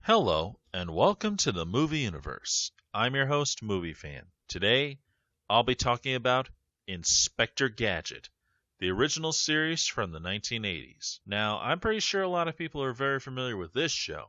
Hello, and welcome to the movie universe. I'm your host, Movie Fan. Today, I'll be talking about Inspector Gadget, the original series from the 1980s. Now, I'm pretty sure a lot of people are very familiar with this show,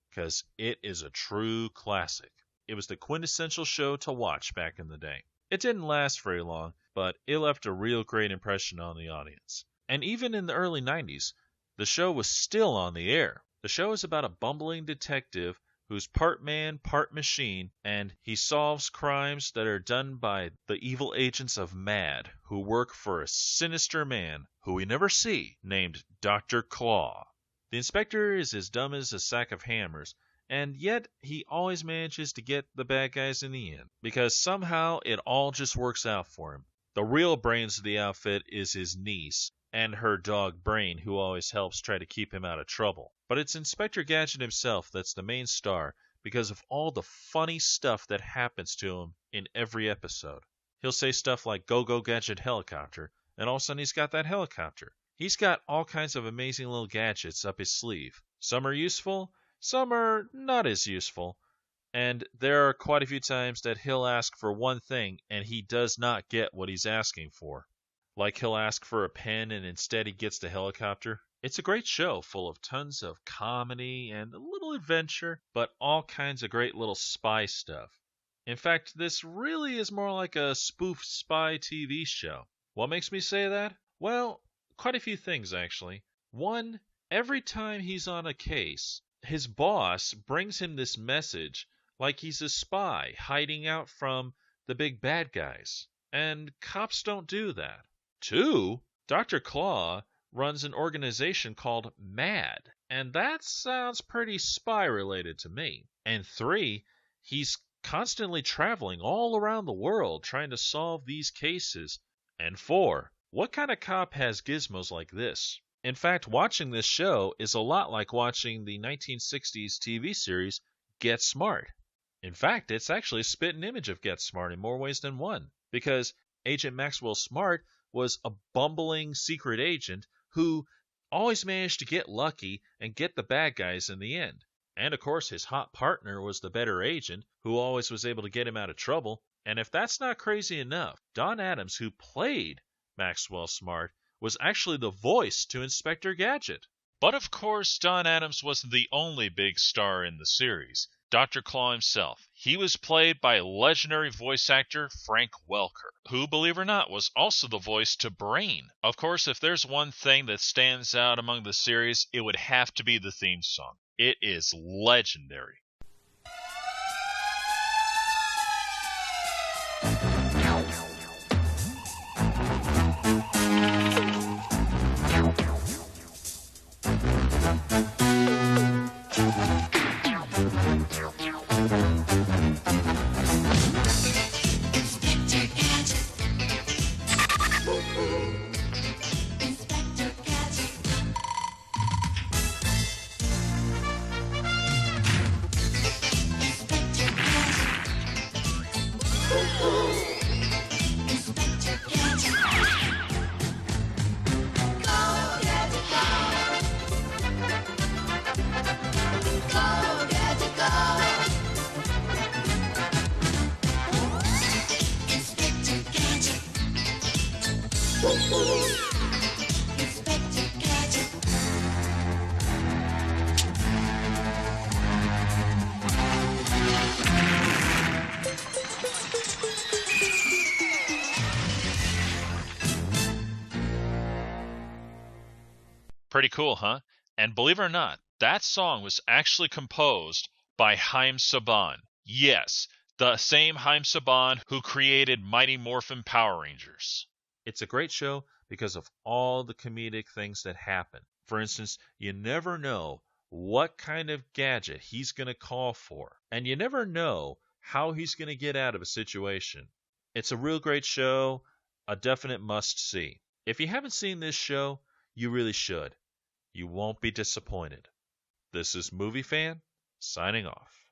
because it is a true classic. It was the quintessential show to watch back in the day. It didn't last very long, but it left a real great impression on the audience. And even in the early 90s, the show was still on the air. The show is about a bumbling detective who's part man, part machine, and he solves crimes that are done by the evil agents of MAD, who work for a sinister man who we never see, named Dr. Claw. The inspector is as dumb as a sack of hammers, and yet he always manages to get the bad guys in the end, because somehow it all just works out for him. The real brains of the outfit is his niece, and her dog Brain, who always helps try to keep him out of trouble. But it's Inspector Gadget himself that's the main star because of all the funny stuff that happens to him in every episode. He'll say stuff like, "Go, go, Gadget helicopter," and all of a sudden he's got that helicopter. He's got all kinds of amazing little gadgets up his sleeve. Some are useful, some are not as useful. And there are quite a few times that he'll ask for one thing and he does not get what he's asking for. Like he'll ask for a pen and instead he gets the helicopter. It's a great show full of tons of comedy and a little adventure, but all kinds of great little spy stuff. In fact, this really is more like a spoof spy TV show. What makes me say that? Well, quite a few things actually. One, every time he's on a case, his boss brings him this message like he's a spy hiding out from the big bad guys. And cops don't do that. Two, Dr. Claw runs an organization called MAD, and that sounds pretty spy-related to me. And three, he's constantly traveling all around the world trying to solve these cases. And four, what kind of cop has gizmos like this? In fact, watching this show is a lot like watching the 1960s TV series Get Smart. In fact, it's actually a spitting image of Get Smart in more ways than one, because Agent Maxwell Smart was a bumbling secret agent who always managed to get lucky and get the bad guys in the end. And of course, his hot partner was the better agent who always was able to get him out of trouble. And if that's not crazy enough, Don Adams, who played Maxwell Smart, was actually the voice to Inspector Gadget. But of course, Don Adams wasn't the only big star in the series. Dr. Claw himself. He was played by legendary voice actor Frank Welker, who, believe it or not, was also the voice to Brain. Of course, if there's one thing that stands out among the series, it would have to be the theme song. It is legendary. Pretty cool, huh? And believe it or not, that song was actually composed by Haim Saban. Yes, the same Haim Saban who created Mighty Morphin Power Rangers. It's a great show because of all the comedic things that happen. For instance, you never know what kind of gadget he's going to call for, and you never know how he's going to get out of a situation. It's a real great show, a definite must-see. If you haven't seen this show, you really should. You won't be disappointed. This is Movie Fan, signing off.